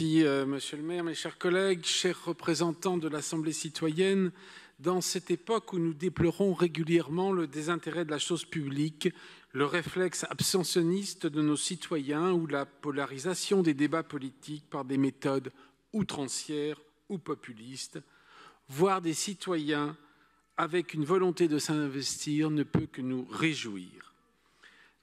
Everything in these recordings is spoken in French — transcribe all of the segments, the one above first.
Merci, Monsieur le maire, mes chers collègues, chers représentants de l'Assemblée citoyenne. Dans cette époque où nous déplorons régulièrement le désintérêt de la chose publique, le réflexe abstentionniste de nos citoyens ou la polarisation des débats politiques par des méthodes outrancières ou populistes, voir des citoyens avec une volonté de s'investir ne peut que nous réjouir.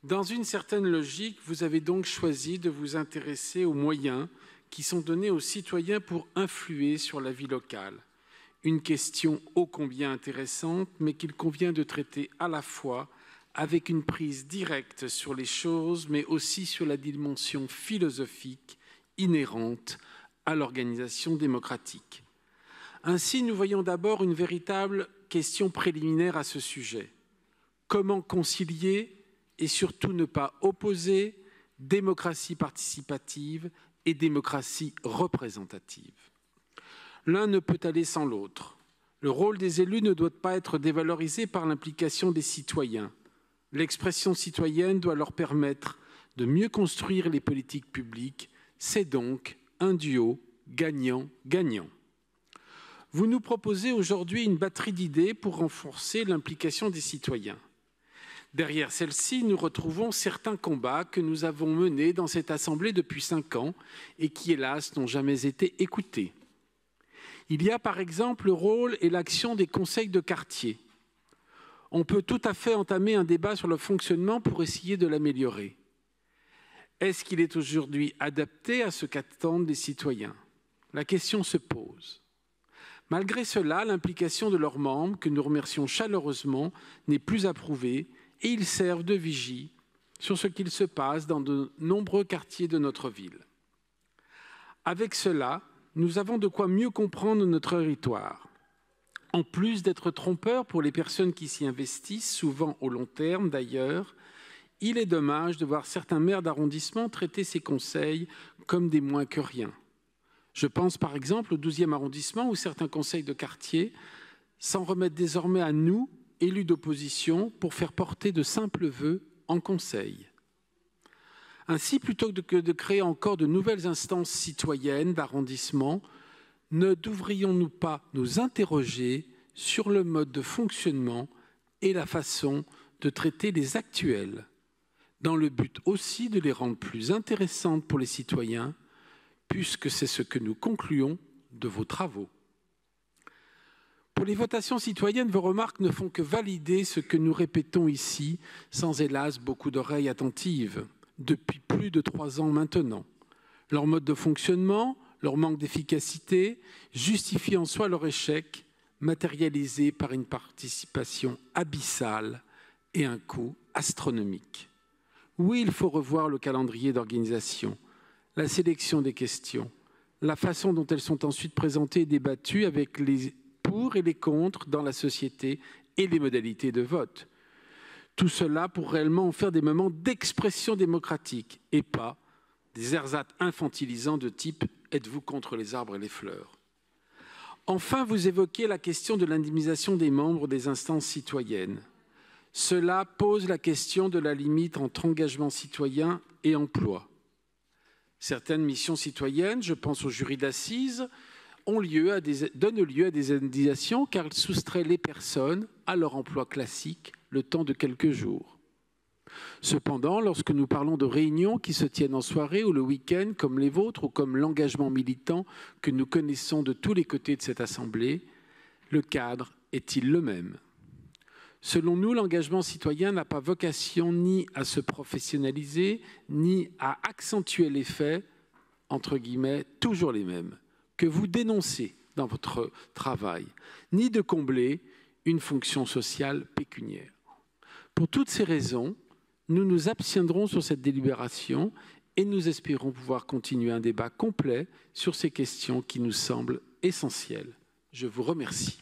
Dans une certaine logique, vous avez donc choisi de vous intéresser aux moyens qui sont donnés aux citoyens pour influer sur la vie locale. Une question ô combien intéressante, mais qu'il convient de traiter à la fois avec une prise directe sur les choses, mais aussi sur la dimension philosophique inhérente à l'organisation démocratique. Ainsi, nous voyons d'abord une véritable question préliminaire à ce sujet. Comment concilier et surtout ne pas opposer démocratie participative et démocratie représentative? L'un ne peut aller sans l'autre. Le rôle des élus ne doit pas être dévalorisé par l'implication des citoyens. L'expression citoyenne doit leur permettre de mieux construire les politiques publiques. C'est donc un duo gagnant-gagnant. Vous nous proposez aujourd'hui une batterie d'idées pour renforcer l'implication des citoyens. Derrière celle-ci, nous retrouvons certains combats que nous avons menés dans cette Assemblée depuis 5 ans et qui, hélas, n'ont jamais été écoutés. Il y a par exemple le rôle et l'action des conseils de quartier. On peut tout à fait entamer un débat sur le fonctionnement pour essayer de l'améliorer. Est-ce qu'il est aujourd'hui adapté à ce qu'attendent les citoyens? La question se pose. Malgré cela, l'implication de leurs membres, que nous remercions chaleureusement, n'est plus approuvée et ils servent de vigie sur ce qu'il se passe dans de nombreux quartiers de notre ville. Avec cela, nous avons de quoi mieux comprendre notre territoire. En plus d'être trompeur pour les personnes qui s'y investissent, souvent au long terme d'ailleurs, il est dommage de voir certains maires d'arrondissement traiter ces conseils comme des moins que rien. Je pense par exemple au 12e arrondissement où certains conseils de quartier s'en remettent désormais à nous, élus d'opposition, pour faire porter de simples vœux en conseil. Ainsi, plutôt que de créer encore de nouvelles instances citoyennes d'arrondissement, ne devrions-nous pas nous interroger sur le mode de fonctionnement et la façon de traiter les actuels, dans le but aussi de les rendre plus intéressantes pour les citoyens, puisque c'est ce que nous concluons de vos travaux. Pour les votations citoyennes, vos remarques ne font que valider ce que nous répétons ici, sans hélas beaucoup d'oreilles attentives, depuis plus de 3 ans maintenant. Leur mode de fonctionnement, leur manque d'efficacité justifie en soi leur échec, matérialisé par une participation abyssale et un coût astronomique. Oui, il faut revoir le calendrier d'organisation, la sélection des questions, la façon dont elles sont ensuite présentées et débattues avec les pour et les contre dans la société et les modalités de vote. Tout cela pour réellement en faire des moments d'expression démocratique et pas des ersatz infantilisants de type « êtes-vous contre les arbres et les fleurs ?» Enfin, vous évoquez la question de l'indemnisation des membres des instances citoyennes. Cela pose la question de la limite entre engagement citoyen et emploi. Certaines missions citoyennes, je pense aux jurys d'assises, donnent lieu à des indemnisations car elles soustraient les personnes à leur emploi classique le temps de quelques jours. Cependant, lorsque nous parlons de réunions qui se tiennent en soirée ou le week-end, comme les vôtres ou comme l'engagement militant que nous connaissons de tous les côtés de cette Assemblée, le cadre est-il le même? Selon nous, l'engagement citoyen n'a pas vocation ni à se professionnaliser, ni à accentuer les faits, entre guillemets, toujours les mêmes, que vous dénoncez dans votre travail, ni de combler une fonction sociale pécuniaire. Pour toutes ces raisons, nous nous abstiendrons sur cette délibération et nous espérons pouvoir continuer un débat complet sur ces questions qui nous semblent essentielles. Je vous remercie.